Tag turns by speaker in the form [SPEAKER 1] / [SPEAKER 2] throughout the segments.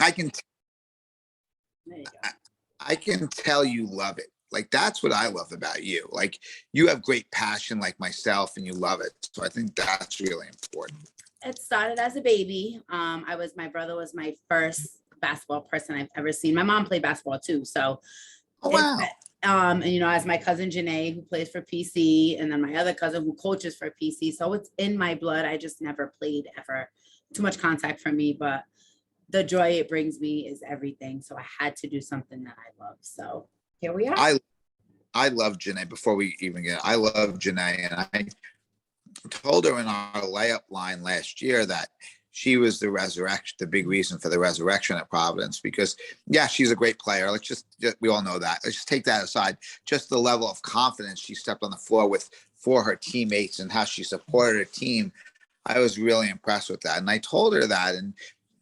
[SPEAKER 1] I can
[SPEAKER 2] There you go.
[SPEAKER 1] I can tell you love it. Like, that's what I love about you. Like, you have great passion like myself and you love it. So I think that's really important.
[SPEAKER 2] It started as a baby. My brother was my first basketball person I've ever seen. My mom played basketball too. So,
[SPEAKER 1] Oh, wow.
[SPEAKER 2] and as my cousin Janae, who plays for PC, and then my other cousin who coaches for PC. So it's in my blood. I just never played ever. Too much contact for me, but the joy it brings me is everything. So I had to do something that I love. So here we are.
[SPEAKER 1] I love Janae. Before we even get, I love Janae, and I told her in our layup line last year that she was the resurrection, the big reason for the resurrection at Providence, because yeah, she's a great player. Let's just we all know that. Let's just take that aside. Just the level of confidence she stepped on the floor with for her teammates and how she supported her team. I was really impressed with that. And I told her that. And,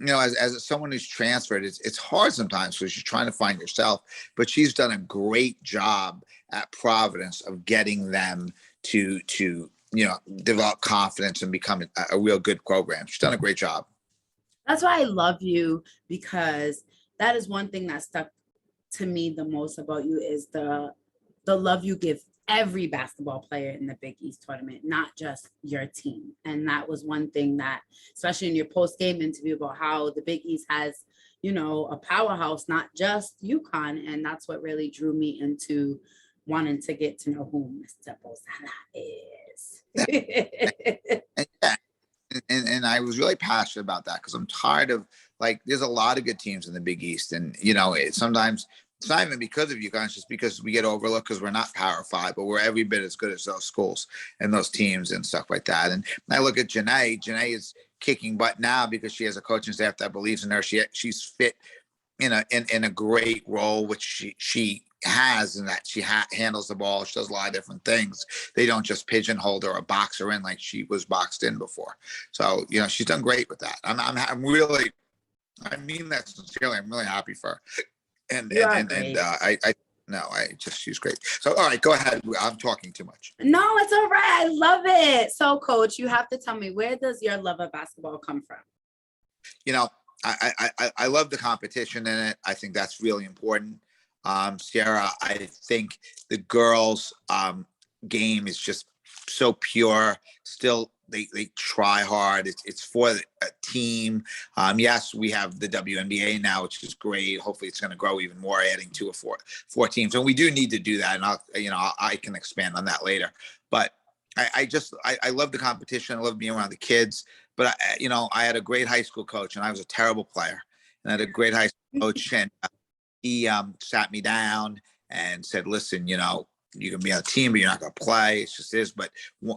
[SPEAKER 1] as someone who's transferred, it's hard sometimes because you're trying to find yourself, but she's done a great job at Providence of getting them to develop confidence and become a real good program. She's done a great job.
[SPEAKER 2] That's why I love you, because that is one thing that stuck to me the most about you is the love you give every basketball player in the Big East tournament, not just your team. And that was one thing that, especially in your post-game interview about how the Big East has, a powerhouse, not just UConn. And that's what really drew me into wanting to get to know who Mr. Bozzella is.
[SPEAKER 1] And I was really passionate about that because I'm tired of, like, there's a lot of good teams in the Big East. And, sometimes it's not even because of you guys, just because we get overlooked because we're not Power 5, but we're every bit as good as those schools and those teams and stuff like that. And I look at Janae. Janae is kicking butt now because she has a coaching staff that believes in her. She's fit in a great role, which she has, in that she handles the ball. She does a lot of different things. They don't just pigeonhole her or box her in like she was boxed in before. So, she's done great with that. I'm really, I mean that sincerely. I'm really happy for her. She's great. So, all right, go ahead. I'm talking too much.
[SPEAKER 2] No, it's all right. I love it. So, Coach, you have to tell me, where does your love of basketball come from?
[SPEAKER 1] I love the competition in it. I think that's really important. Sierra, I think the girls' game is just so pure. Still, they try hard. It's for a team. Yes, we have the WNBA now, which is great. Hopefully, it's going to grow even more, adding 2 or 4 teams, and we do need to do that. And I can expand on that later. But I love the competition. I love being around the kids. But I had a great high school coach, and I was a terrible player. And I had a great high school coach, and he sat me down and said, "Listen, you can be on a team, but you're not going to play. It's just this. But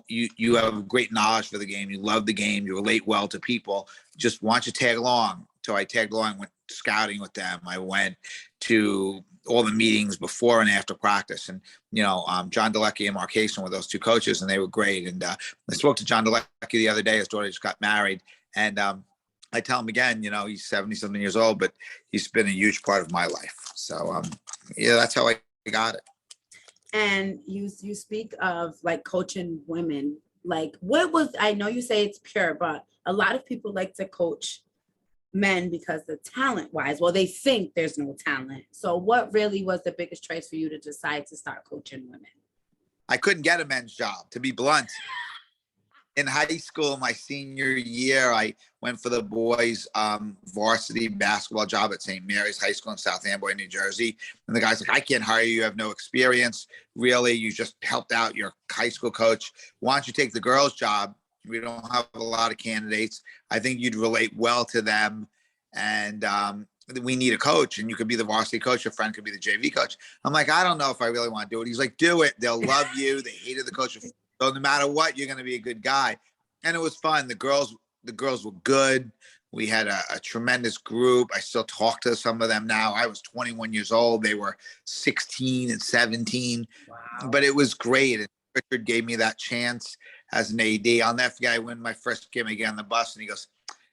[SPEAKER 1] you have great knowledge for the game. You love the game. You relate well to people. Just why don't you tag along?" So I tagged along, went scouting with them. I went to all the meetings before and after practice. And, John Delecki and Mark Hasten were those 2 coaches, and they were great. And I spoke to John Delecki the other day. His daughter just got married. And I tell him again, he's 70-something years old, but he's been a huge part of my life. So, that's how I got it.
[SPEAKER 2] And you speak of like coaching women, like I know you say it's pure, but a lot of people like to coach men because the talent wise, they think there's no talent. So what really was the biggest choice for you to decide to start coaching women?
[SPEAKER 1] I couldn't get a men's job, to be blunt. In high school, my senior year, I went for the boys' varsity basketball job at St. Mary's High School in South Amboy, New Jersey. And the guy's like, "I can't hire you. You have no experience. Really, you just helped out your high school coach. Why don't you take the girls' job? We don't have a lot of candidates. I think you'd relate well to them. And we need a coach, and you could be the varsity coach. Your friend could be the JV coach." I'm like, "I don't know if I really want to do it." He's like, "Do it. They'll love you." They hated the coach. So no matter what, you're going to be a good guy. And it was fun. The girls were good. We had a tremendous group. I still talk to some of them now. I was 21 years old. They were 16 and 17. Wow. But it was great. And Richard gave me that chance as an AD. I'll never forget, I win my first game again on the bus, and he goes,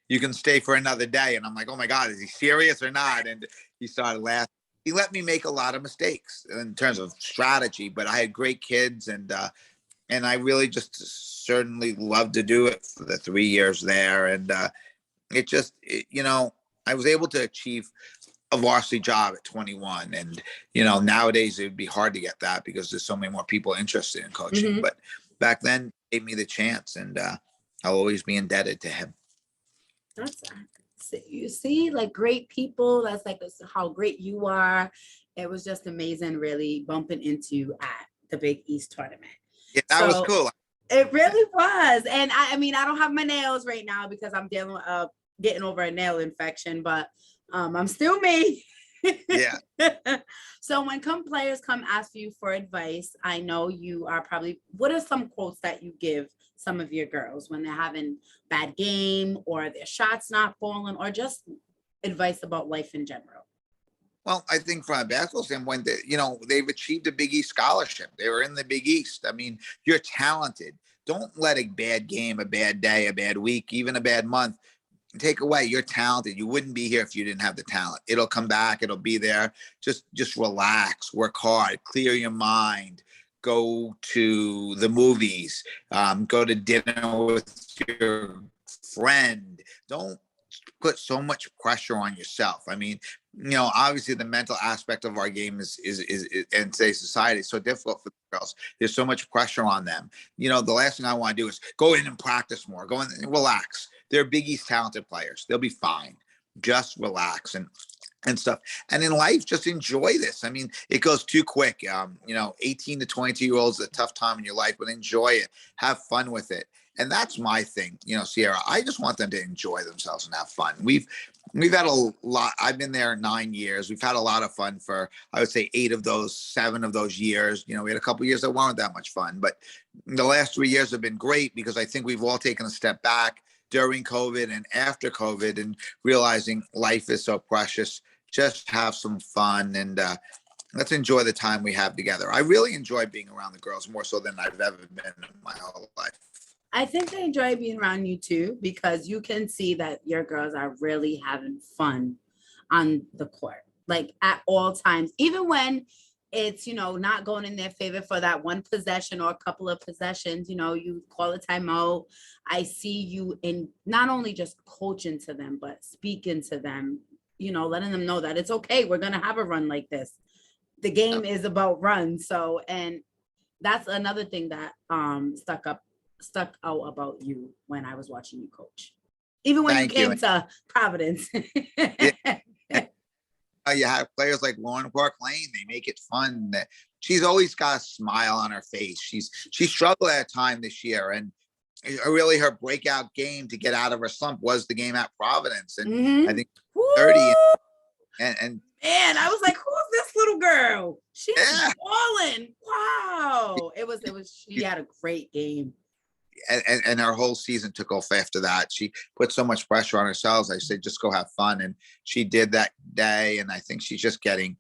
[SPEAKER 1] "You can stay for another day." And I'm like, "Oh my God, is he serious or not?" And he started laughing. He let me make a lot of mistakes in terms of strategy, but I had great kids, and I really just certainly loved to do it for the 3 years there. And I I was able to achieve a varsity job at 21. And, nowadays it would be hard to get that because there's so many more people interested in coaching.
[SPEAKER 2] Mhm.
[SPEAKER 1] But back then, he gave me the chance, and I'll always be indebted to him.
[SPEAKER 2] That's you see, like great people. That's like how great you are. It was just amazing, really bumping into you at the Big East tournament.
[SPEAKER 1] Yeah, that was cool.
[SPEAKER 2] It really was. And I mean, I don't have my nails right now because I'm dealing with getting over a nail infection, but I'm still me.
[SPEAKER 1] Yeah.
[SPEAKER 2] So when players come ask you for advice, I know you are probably, what are some quotes that you give some of your girls when they're having bad game or their shots not falling, or just advice about life in general?
[SPEAKER 1] Well, I think from a basketball standpoint, that they've achieved a Big East scholarship. They were in the Big East. I mean, you're talented. Don't let a bad game, a bad day, a bad week, even a bad month take away. You're talented. You wouldn't be here if you didn't have the talent. It'll come back. It'll be there. Just relax, work hard, clear your mind, go to the movies, go to dinner with your friend. Don't put so much pressure on yourself. I mean, obviously the mental aspect of our game is in today's society is so difficult for the girls. There's so much pressure on them. The last thing I want to do is go in and practice more. Go in and relax. They're Big East talented players. They'll be fine. Just relax and stuff. And in life, just enjoy this. I mean, it goes too quick. 18 to 22-year-olds is a tough time in your life, but enjoy it. Have fun with it. And that's my thing, Sierra. I just want them to enjoy themselves and have fun. We've had a lot. I've been there 9 years. We've had a lot of fun for, I would say, 7 of those years. We had a couple of years that weren't that much fun, but the last 3 years have been great because I think we've all taken a step back during COVID and after COVID and realizing life is so precious. Just have some fun and let's enjoy the time we have together. I really enjoy being around the girls more so than I've ever been in my whole life.
[SPEAKER 2] I think they enjoy being around you too, because you can see that your girls are really having fun on the court, like at all times, even when it's, not going in their favor for that one possession or a couple of possessions, you call a timeout. I see you in not only just coaching to them, but speaking to them, letting them know that it's okay. We're going to have a run like this. The game is about runs. So, and that's another thing that stuck out about you when I was watching you coach, even when you came to Providence.
[SPEAKER 1] You have players like Lauren Park Lane. They make it fun. She's always got a smile on her face. She struggled at a time this year, and really her breakout game to get out of her slump was the game at Providence. And I think 30 and
[SPEAKER 2] man, I was like, who's this little girl? She's balling. Wow. She had a great game.
[SPEAKER 1] And her whole season took off after that. She put so much pressure on herself. I said, just go have fun. And she did that day. And I think she's just getting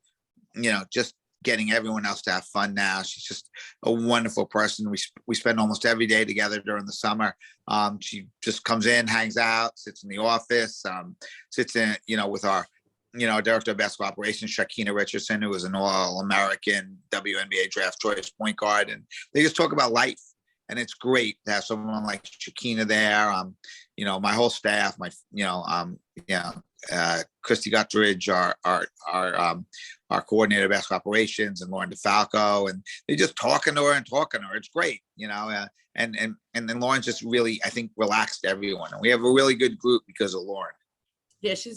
[SPEAKER 1] everyone else to have fun now. She's just a wonderful person. We spend almost every day together during the summer. She just comes in, hangs out, sits in the office, sits in, with our, director of basketball operations, Shakina Richardson, who was an All-American WNBA draft choice point guard. And they just talk about life. And it's great to have someone like Shakina there. My whole staff, Christy Guttridge, our coordinator of basketball operations, and Lauren DeFalco, and they're just talking to her. It's great, and then Lauren's just really, I think, relaxed everyone. And we have a really good group because of Lauren.
[SPEAKER 2] Yeah, she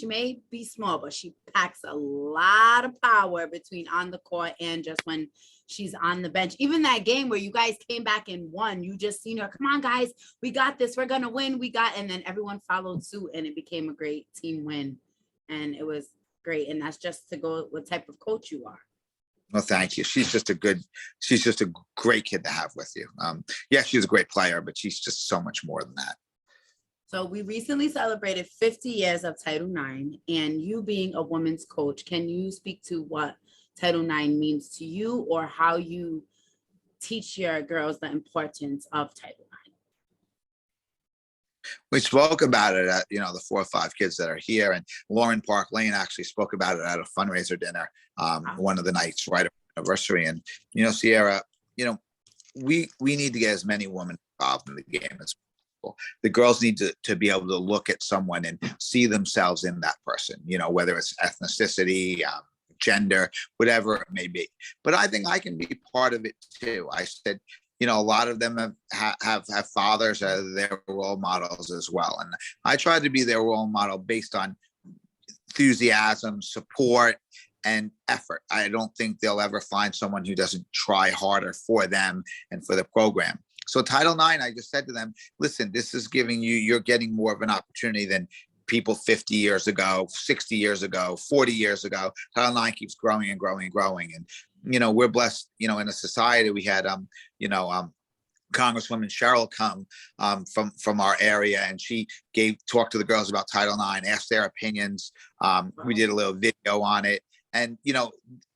[SPEAKER 2] may be small, but she packs a lot of power between on the court and just when she's on the bench. Even that game where you guys came back and won, you just seen her, come on, guys, we got this. We're going to win. And then everyone followed suit and it became a great team win. And it was great. And that's just to go what type of coach you are.
[SPEAKER 1] Well, thank you. She's just a great kid to have with you. She's a great player, but she's just so much more than that.
[SPEAKER 2] So we recently celebrated 50 years of Title IX, and you being a women's coach, can you speak to what Title IX means to you or how you teach your girls the importance of Title IX?
[SPEAKER 1] We spoke about it at, the 4 or 5 kids that are here, and Lauren Park Lane actually spoke about it at a fundraiser dinner one of the nights right at anniversary. And, Sierra, we need to get as many women involved in the game as The girls need to be able to look at someone and see themselves in that person, whether it's ethnicity, gender, whatever it may be. But I think I can be part of it too. I said, a lot of them have fathers as their role models as well. And I try to be their role model based on enthusiasm, support, and effort. I don't think they'll ever find someone who doesn't try harder for them and for the program. So Title IX, I just said to them, listen, this is you're getting more of an opportunity than people 50 years ago, 60 years ago, 40 years ago. Title IX keeps growing and growing and growing. And, we're blessed, in a society. We had, Congresswoman Cheryl come from our area, and she talked to the girls about Title IX, asked their opinions. We did a little video on it, and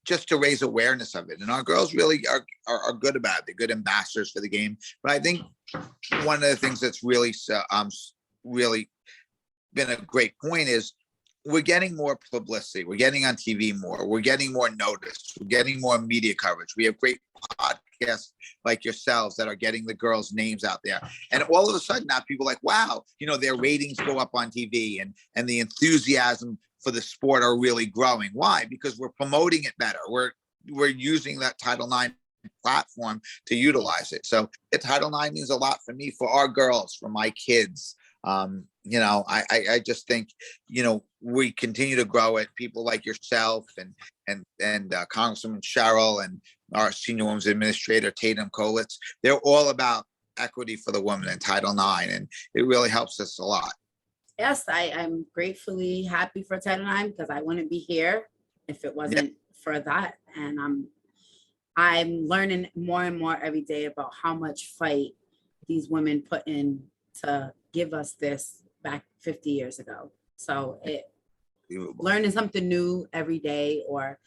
[SPEAKER 1] just to raise awareness of it. And our girls really are good about it. They're good ambassadors for the game. But I think one of the things that's really really been a great point is we're getting more publicity. We're getting on TV more. We're getting more notice. We're getting more media coverage. We have great podcasts like yourselves that are getting the girls' names out there. And all of a sudden now people are like, wow, their ratings go up on TV, and the enthusiasm for the sport are really growing. Why? Because we're promoting it better. We're using that Title IX platform to utilize it. So the Title IX means a lot for me, for our girls, for my kids. I just think, we continue to grow it. People like yourself and Congresswoman Cheryl and our senior women's administrator, Tatum Kolitz, they're all about equity for the woman in Title IX. And it really helps us a lot.
[SPEAKER 2] Yes, I'm gratefully happy for Seton because I wouldn't be here if it wasn't for that. And I'm learning more and more every day about how much fight these women put in to give us this back 50 years ago. So learning something new every day or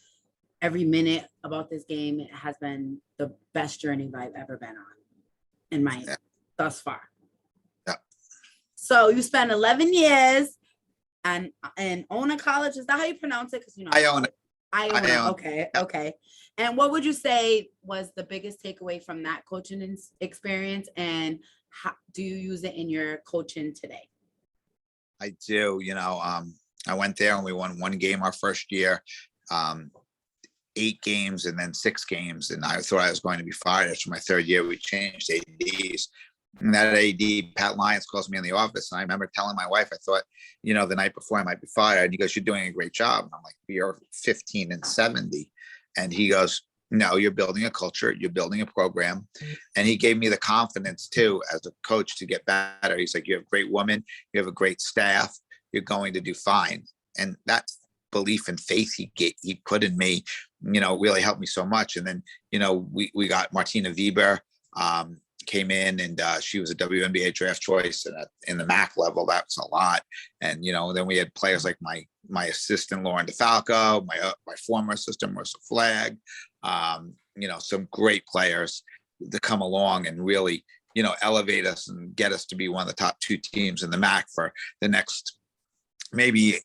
[SPEAKER 2] every minute about this game, it has been the best journey I've ever been on in my thus far. So you spent 11 years and Iona College. Is that how you pronounce it? Because
[SPEAKER 1] Iona.
[SPEAKER 2] Okay. And what would you say was the biggest takeaway from that coaching experience, and how do you use it in your coaching today?
[SPEAKER 1] I do. I went there and we won one game our first year, 8 games and then 6 games, and I thought I was going to be fired. After my third year, we changed ADs. And that AD, Pat Lyons, calls me in the office. And I remember telling my wife, I thought, the night before I might be fired. And he goes, you're doing a great job. And I'm like, we are 15-70. And he goes, no, you're building a culture. You're building a program. And he gave me the confidence too, as a coach, to get better. He's like, you have a great woman. You have a great staff. You're going to do fine. And that belief and faith he put in me, really helped me so much. And then, we got Martina Weber, came in, and she was a WNBA draft choice, and in the MAC level, that's a lot. And then we had players like my assistant Lauren DeFalco, my former assistant Marissa Flagg, some great players to come along and really elevate us and get us to be one of the top 2 teams in the MAC for the next maybe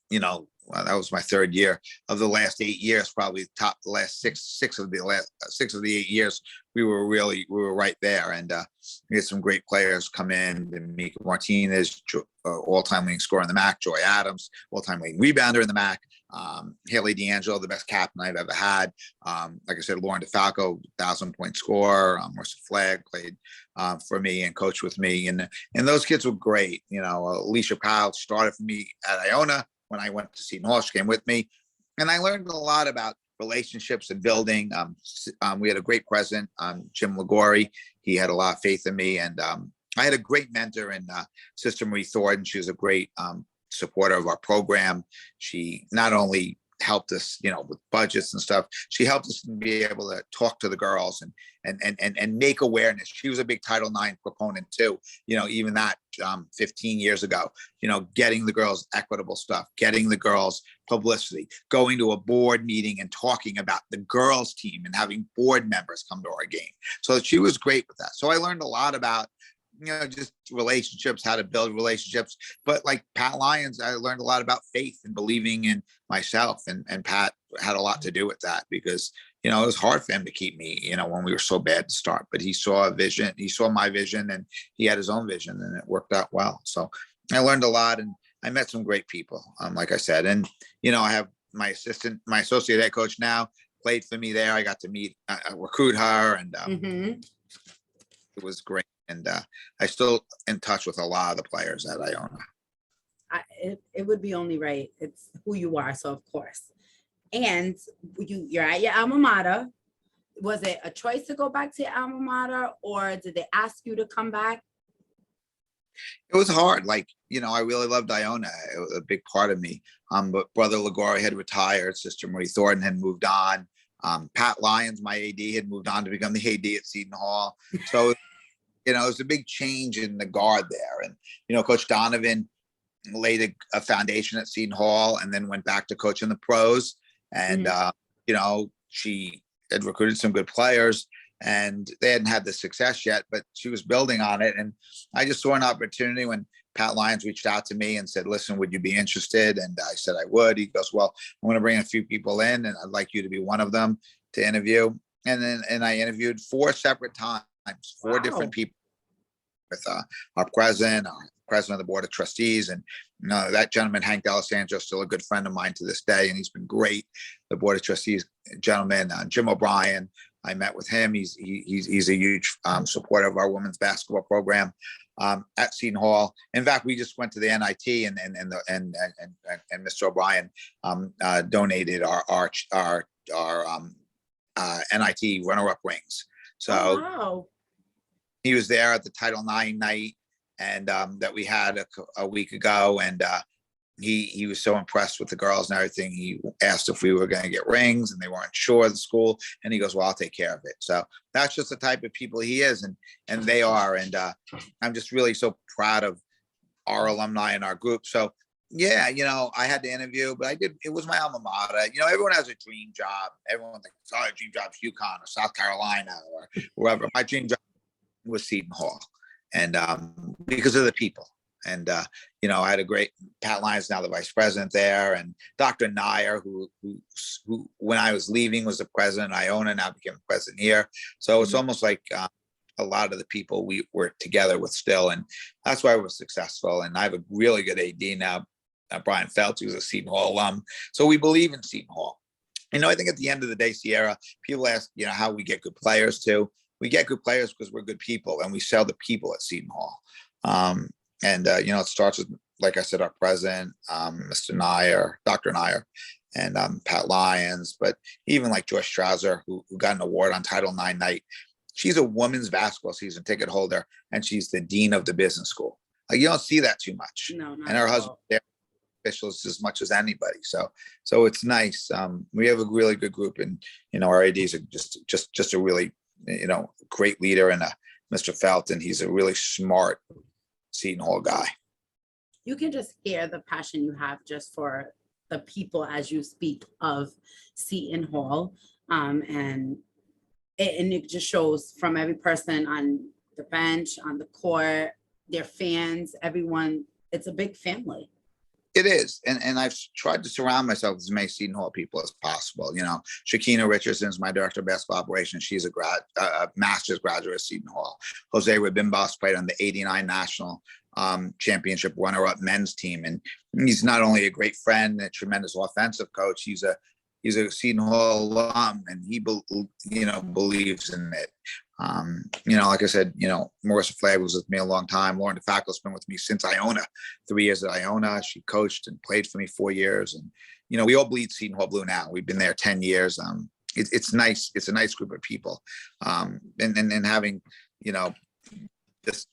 [SPEAKER 1] that was my third year. Of the last 8 years, probably top the last six of the 8 years, we were right there. And we had some great players come in. And Mika Martinez, all-time leading scorer in the MAC. Joy Adams, all-time leading rebounder in the MAC. Haley D'Angelo, the best captain I've ever had. Like I said, Lauren DeFalco, 1,000-point scorer. Marissa Flagg played for me and coached with me. And those kids were great. Alicia Powell started for me at Iona when I went to Seton. She came with me. And I learned a lot about relationships and building. We had a great president, Jim Ligori. He had a lot of faith in me. And I had a great mentor in Sister Marie Thornton. She was a great supporter of our program. She not only helped us, with budgets and stuff, she helped us be able to talk to the girls and make awareness. She was a big Title IX proponent too, even that 15 years ago, getting the girls equitable stuff, getting the girls publicity, going to a board meeting and talking about the girls team and having board members come to our game. So she was great with that. So I learned a lot about just relationships, how to build relationships. But like Pat Lyons, I learned a lot about faith and believing in myself. And Pat had a lot to do with that, because, it was hard for him to keep me, when we were so bad to start, but he saw a vision, he saw my vision, and he had his own vision, and it worked out well. So I learned a lot, and I met some great people, like I said, and, I have my associate head coach now played for me there. I got to meet, recruit her, and it was great. And I still in touch with a lot of the players at Iona.
[SPEAKER 2] It would be only right. It's who you are, so of course. And you're at your alma mater. Was it a choice to go back to your alma mater, or did they ask you to come back?
[SPEAKER 1] It was hard. Like, I really loved Iona. It was a big part of me. But Brother Ligori had retired. Sister Marie Thornton had moved on. Pat Lyons, my AD, had moved on to become the AD at Seton Hall. So, it was a big change in the guard there. And, Coach Donovan laid a foundation at Seton Hall and then went back to coaching the pros. And, she had recruited some good players, and they hadn't had the success yet, but she was building on it. And I just saw an opportunity when Pat Lyons reached out to me and said, listen, would you be interested? And I said, I would. He goes, well, I'm going to bring a few people in, and I'd like you to be one of them to interview. And I interviewed 4 separate times, 4 different people with our president of the board of trustees. And that gentleman, Hank D'Alessandro, is still a good friend of mine to this day, and he's been great. The board of trustees gentleman, Jim O'Brien, I met with him. He's a huge supporter of our women's basketball program at Seton Hall. In fact, we just went to the NIT, and Mr. O'Brien donated our NIT runner-up rings. So
[SPEAKER 2] wow.
[SPEAKER 1] He was there at the Title IX night, and that we had a week ago, and he was so impressed with the girls and everything. He asked if we were going to get rings, and they weren't sure of the school, and he goes, well, I'll take care of it. So that's just the type of people he is, and they are. And I'm just really so proud of our alumni in our group. So yeah, I had to interview, but I did. It was my alma mater. Everyone has a dream job. Everyone thinks, oh, a dream job's UConn or South Carolina or wherever. My dream job was Seton Hall, and because of the people. And I had a great Pat Lyons, now the vice president there, and Dr. Nair, who when I was leaving was the president of Iona, now became the president here. So it's almost like a lot of the people we were together with still, and that's why we're successful. And I have a really good AD now, Brian Feltz, who's a Seton Hall alum. So we believe in Seton Hall. I think at the end of the day, Sierra, people ask, how we get good players too. We get good players because we're good people, and we sell the people at Seton Hall. It starts with, like I said, our president, Mr. Nair, Dr. Nair, and Pat Lyons, but even like Joyce Strouser, who got an award on Title IX night. She's a women's basketball season ticket holder, and she's the dean of the business school. Like, you don't see that too much.
[SPEAKER 2] No,
[SPEAKER 1] and her husband, they're officials as much as anybody. So it's nice. We have a really good group, and our ADs are just a really great leader, and Mr. Felton. He's a really smart Seton Hall guy.
[SPEAKER 2] You can just hear the passion you have just for the people as you speak of Seton Hall, and it just shows from every person on the bench, on the court, their fans, everyone. It's a big family.
[SPEAKER 1] It is. And I've tried to surround myself with as many Seton Hall people as possible. Shakina Richardson is my director of basketball operations. She's a master's graduate at Seton Hall. Jose Rabimbas played on the '89 national championship runner-up men's team. And he's not only a great friend and a tremendous offensive coach, he's a Seton Hall alum, and he believes in it. Like I said, Marissa Flagg was with me a long time. Lauren DeFacco's been with me since Iona, 3 years at Iona. She coached and played for me 4 years. And, we all bleed Seton Hall blue now. We've been there 10 years. It's nice. It's a nice group of people. And having,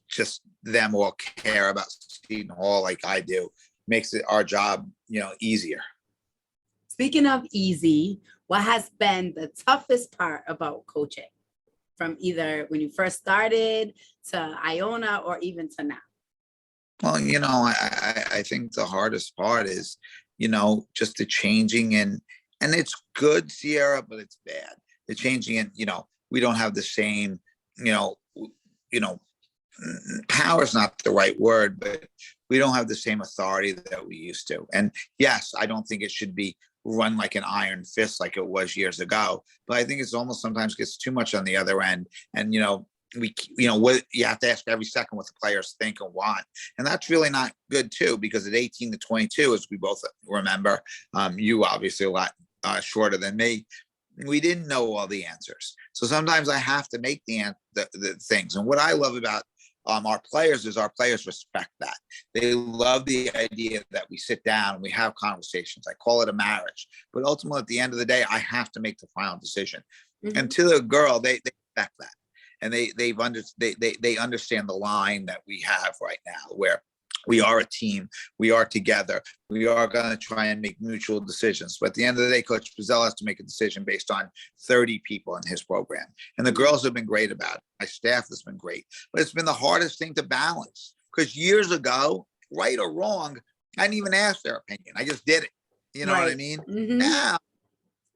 [SPEAKER 1] just them all care about Seton Hall like I do makes our job, easier.
[SPEAKER 2] Speaking of easy, what has been the toughest part about coaching? From either when you first started to Iona or even to now?
[SPEAKER 1] Well, I think the hardest part is, just the changing, and it's good, Sierra, but it's bad. The changing, and, we don't have the same, power is not the right word, but we don't have the same authority that we used to. And yes, I don't think it should be run like an iron fist like it was years ago, but I think it's almost sometimes gets too much on the other end. And, what you have to ask every second what the players think and want. And that's really not good too, because at 18 to 22, as we both remember, you obviously a lot shorter than me, we didn't know all the answers. So sometimes I have to make the things. And what I love about our players is our players respect that. They love the idea that we sit down and we have conversations. I call it a marriage, but ultimately at the end of the day, I have to make the final decision. Mm-hmm. And to the girl, they respect that. And they understand the line that we have right now, where we are a team, we are together, we are going to try and make mutual decisions. But at the end of the day, Coach Bozzella has to make a decision based on 30 people in his program. And the girls have been great about it. My staff has been great. But it's been the hardest thing to balance, because years ago, right or wrong, I didn't even ask their opinion. I just did it. You know what I mean? Mm-hmm. Now,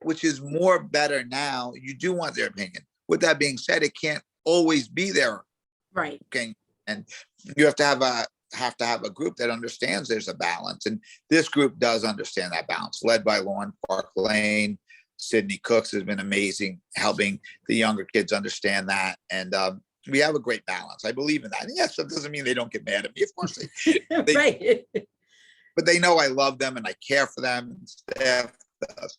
[SPEAKER 1] which is more better now, you do want their opinion. With that being said, it can't always be there.
[SPEAKER 2] Right.
[SPEAKER 1] Okay. And you have to have a group that understands there's a balance. And this group does understand that balance, led by Lauren Park Lane. Sydney Cooks has been amazing, helping the younger kids understand that. And we have a great balance. I believe in that. And yes, that doesn't mean they don't get mad at me. Of course they
[SPEAKER 2] right.
[SPEAKER 1] But they know I love them and I care for them. Staff does.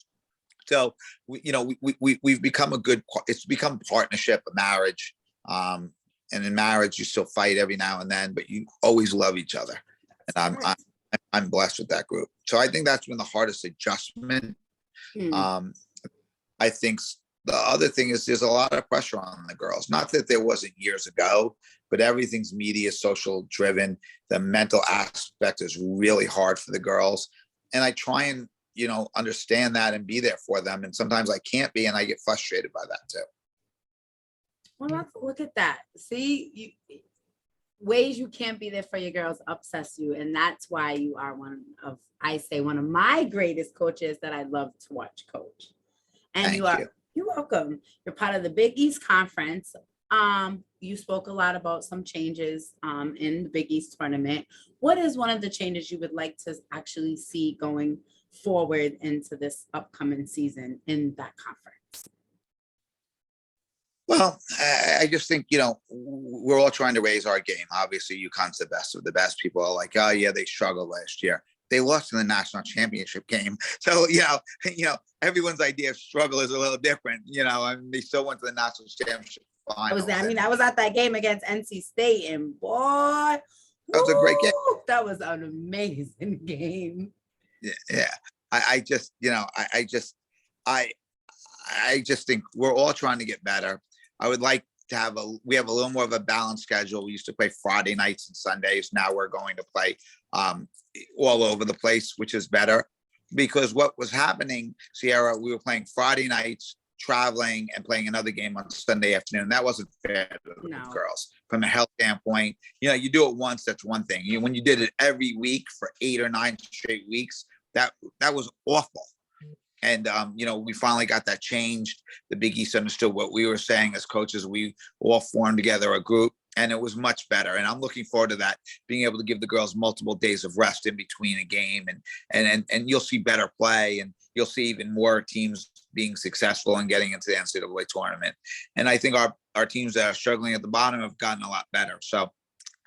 [SPEAKER 1] So we've become it's become a partnership, a marriage. And in marriage, you still fight every now and then, but you always love each other. And I'm blessed with that group. So I think that's been the hardest adjustment. I think the other thing is there's a lot of pressure on the girls. Not that there wasn't years ago, but everything's media, social driven. The mental aspect is really hard for the girls. And I try and, understand that and be there for them. And sometimes I can't be, and I get frustrated by that too.
[SPEAKER 2] Well, look at that. See, ways you can't be there for your girls obsess you. And that's why you are one of my greatest coaches that I love to watch coach. And you're welcome. You're part of the Big East Conference. You spoke a lot about some changes in the Big East tournament. What is one of the changes you would like to actually see going forward into this upcoming season in that conference?
[SPEAKER 1] Well, I just think, we're all trying to raise our game. Obviously, UConn's the best of the best. People are like, oh, yeah, they struggled last year. They lost in the national championship game. So, everyone's idea of struggle is a little different. They still went to the national championship final.
[SPEAKER 2] I was at that game against NC State, and boy,
[SPEAKER 1] that was a great game.
[SPEAKER 2] That was an amazing game.
[SPEAKER 1] Yeah. I just think we're all trying to get better. I would like to we have a little more of a balanced schedule. We used to play Friday nights and Sundays. Now we're going to play all over the place, which is better, because what was happening, Sierra, we were playing Friday nights, traveling, and playing another game on Sunday afternoon. That wasn't fair to the girls from a health standpoint. You do it once, that's one thing. When you did it every week for 8 or 9 straight weeks, that was awful. And, we finally got that changed. The Big East understood what we were saying as coaches. We all formed together a group, and it was much better. And I'm looking forward to that, being able to give the girls multiple days of rest in between a game, and you'll see better play, and you'll see even more teams being successful and getting into the NCAA tournament. And I think our teams that are struggling at the bottom have gotten a lot better. So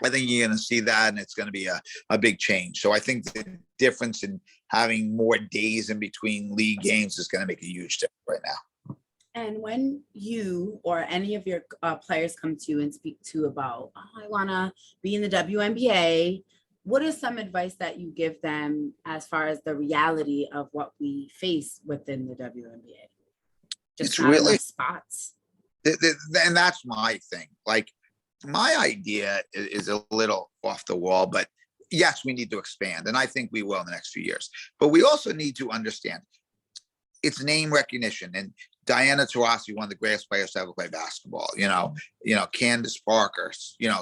[SPEAKER 1] I think you're going to see that, and it's going to be a big change. So I think the difference in having more days in between league games is going to make a huge difference right now.
[SPEAKER 2] And when you or any of your players come to you and speak to about, I want to be in the WNBA, what is some advice that you give them as far as the reality of what we face within the WNBA? Just
[SPEAKER 1] it's really
[SPEAKER 2] spots.
[SPEAKER 1] And that's my thing. Like, my idea is a little off the wall, but yes, we need to expand. And I think we will in the next few years. But we also need to understand it's name recognition. And Diana Taurasi, one of the greatest players to ever play basketball, Candace Parker,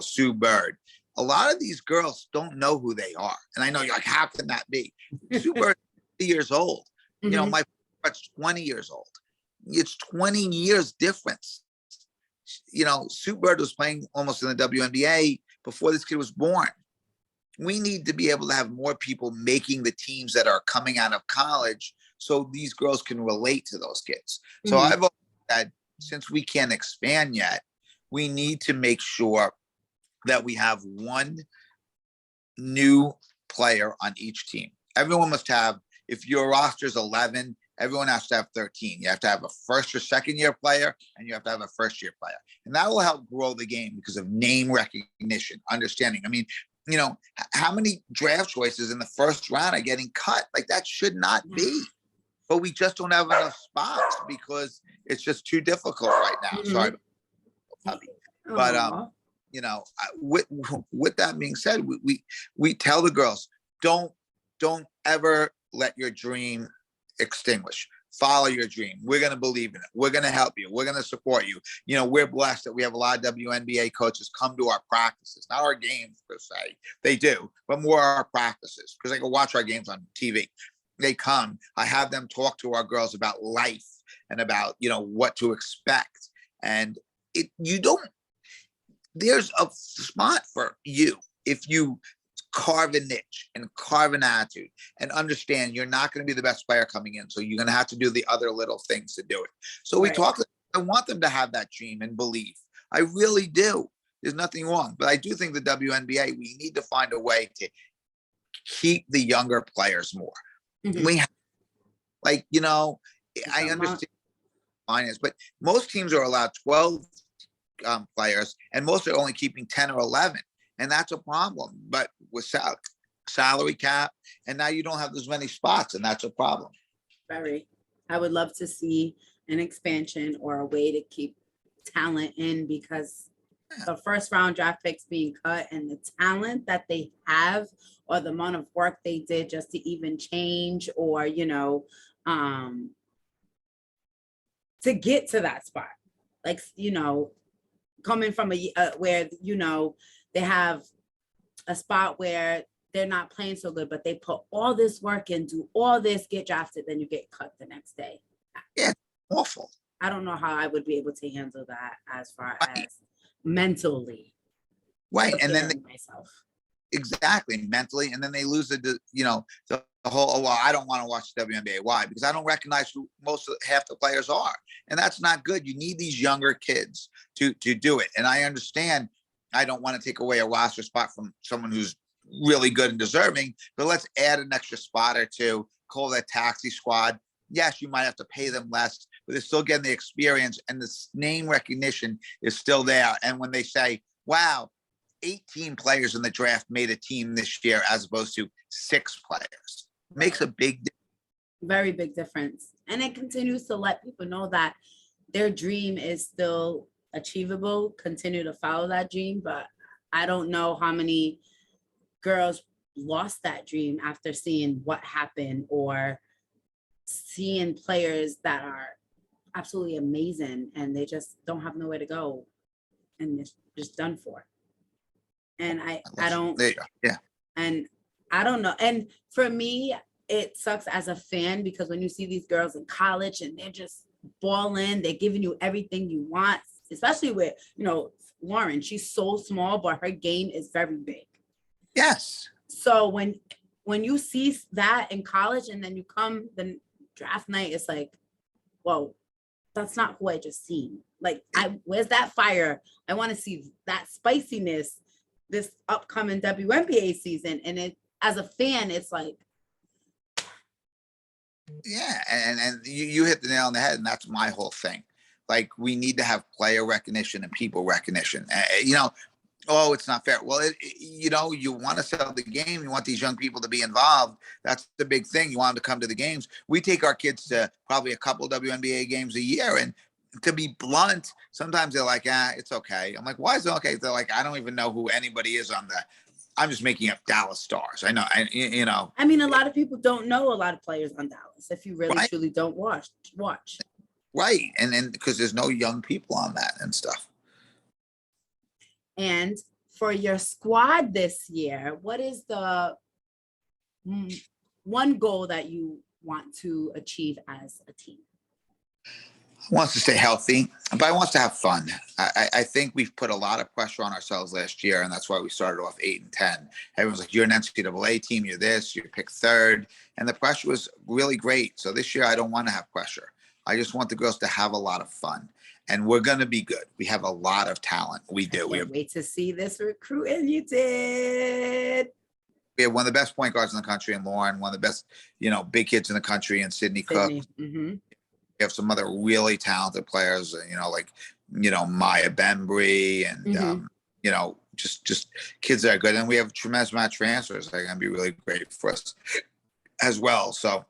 [SPEAKER 1] Sue Bird. A lot of these girls don't know who they are. And I know you're like, how can that be? Sue Bird is 50 years old. Mm-hmm. My wife's 20 years old. It's 20 years difference. Sue Bird was playing almost in the WNBA before this kid was born. We need to be able to have more people making the teams that are coming out of college so these girls can relate to those kids. So I've always said, since we can't expand yet, we need to make sure that we have one new player on each team. Everyone must have, if your roster is 11, everyone has to have 13. You have to have a first or second year player, and you have to have a first year player. And that will help grow the game because of name recognition, understanding. I mean, you know, how many draft choices in the first round are getting cut? Like, that should not be. But we just don't have enough spots because it's just too difficult right now. Sorry, puppy. But you know, with that being said, we tell the girls, don't ever let your dream extinguish. Follow your dream. We're going to believe in it. We're going to help you. We're going to support you. You know, we're blessed that we have a lot of WNBA coaches come to our practices, not our games per se. They do, but more our practices, because they can watch our games on TV. They come. I have them talk to our girls about life and about, you know, what to expect. And there's a spot for you if you carve a niche and carve an attitude and understand you're not going to be the best player coming in. So you're going to have to do the other little things to do it. So we talk, I want them to have that dream and belief. I really do. There's nothing wrong. But I do think the WNBA, we need to find a way to keep the younger players more. We have, like, you know, I understand finance, but most teams are allowed 12 players, and most are only keeping 10 or 11. And that's a problem. But with salary cap, and now you don't have as many spots, and that's a problem.
[SPEAKER 2] Very. I would love to see an expansion or a way to keep talent in, because the first round draft picks being cut and the talent that they have, or the amount of work they did just to even change, or, you know, to get to that spot. Like, you know, coming from where, you know, they have a spot where they're not playing so good, but they put all this work in, do all this, get drafted, then you get cut the next day.
[SPEAKER 1] Yeah, awful.
[SPEAKER 2] I don't know how I would be able to handle that as far as mentally.
[SPEAKER 1] Right. And then
[SPEAKER 2] myself.
[SPEAKER 1] Exactly, mentally. And then they lose the whole, oh, well, I don't want to watch the WNBA. Why? Because I don't recognize who half the players are. And that's not good. You need these younger kids to do it. And I understand I don't want to take away a roster spot from someone who's really good and deserving, but let's add an extra spot or two, call that taxi squad. Yes, you might have to pay them less, but they're still getting the experience, and the name recognition is still there. And when they say, wow, 18 players in the draft made a team this year as opposed to 6 players, makes a
[SPEAKER 2] very big difference. And it continues to let people know that their dream is still achievable, continue to follow that dream. But I don't know how many girls lost that dream after seeing what happened, or seeing players that are absolutely amazing and they just don't have nowhere to go and it's just done for. And I don't,
[SPEAKER 1] yeah.
[SPEAKER 2] And I don't know. And for me, it sucks as a fan, because when you see these girls in college and they're just balling, they're giving you everything you want, especially with, you know, Lauren, she's so small, but her game is very big.
[SPEAKER 1] Yes.
[SPEAKER 2] So when you see that in college and then you come the draft night, it's like, whoa, that's not who I just seen. Like, where's that fire? I want to see that spiciness this upcoming WNBA season. And it, as a fan, it's like,
[SPEAKER 1] yeah, and you hit the nail on the head, and that's my whole thing. Like, we need to have player recognition and people recognition. You know, oh, it's not fair. Well, you know, you want to sell the game. You want these young people to be involved. That's the big thing. You want them to come to the games. We take our kids to probably a couple WNBA games a year, and to be blunt, sometimes they're like, it's okay. I'm like, why is it okay? They're like, I don't even know who anybody is on the. I'm just making up Dallas Stars. I know, you know.
[SPEAKER 2] I mean, a lot of people don't know a lot of players on Dallas if you really truly don't watch.
[SPEAKER 1] Right, and then because there's no young people on that and stuff.
[SPEAKER 2] And for your squad this year, what is the one goal that you want to achieve as a team?
[SPEAKER 1] Wants to stay healthy, but I wants to have fun. I think we've put a lot of pressure on ourselves last year, and that's why we started off 8-10. Everyone's like, "You're an NCAA team. You're this. You picked third," and the pressure was really great. So this year, I don't want to have pressure. I just want the girls to have a lot of fun, and we're going to be good. We have a lot of talent. We do.
[SPEAKER 2] Can't wait to see this recruiting you did.
[SPEAKER 1] We have one of the best point guards in the country in Lauren, one of the best, big kids in the country in Sydney Cook.
[SPEAKER 2] Mm-hmm.
[SPEAKER 1] We have some other really talented players, like, Maya Bembry and, just kids that are good. And we have a tremendous amount of transfers that are going to be really great for us as well. So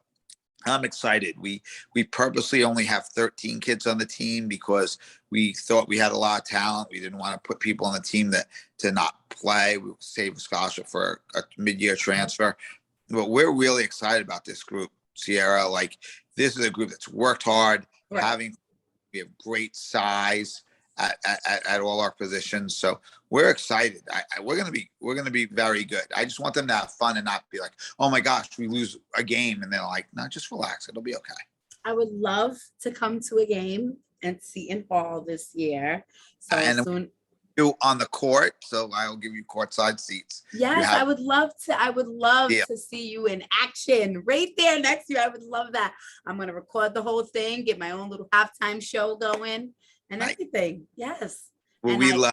[SPEAKER 1] I'm excited. We purposely only have 13 kids on the team because we thought we had a lot of talent. We didn't want to put people on the team that to not play. We save a scholarship for a mid-year transfer. But we're really excited about this group, Sierra. Like, this is a group that's worked hard.
[SPEAKER 2] Right.
[SPEAKER 1] We have great size at all our positions, so we're excited. We're gonna be very good. I just want them to have fun and not be like, "Oh my gosh, we lose a game," and they're like, "No, just relax. It'll be okay."
[SPEAKER 2] I would love to come to a game at Seton Hall this year. So soon.
[SPEAKER 1] On the court, so I'll give you courtside seats.
[SPEAKER 2] Yes, I would love to. I would love to see you in action right there next to you. I would love that. I'm gonna record the whole thing, get my own little halftime show going, and everything. Yes.
[SPEAKER 1] Well,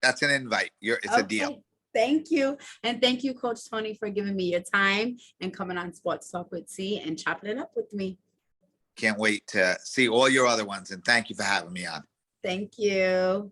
[SPEAKER 1] that's an invite. It's a deal.
[SPEAKER 2] Thank you, and thank you, Coach Tony, for giving me your time and coming on Sports Talk with C and chopping it up with me.
[SPEAKER 1] Can't wait to see all your other ones, and thank you for having me on.
[SPEAKER 2] Thank you.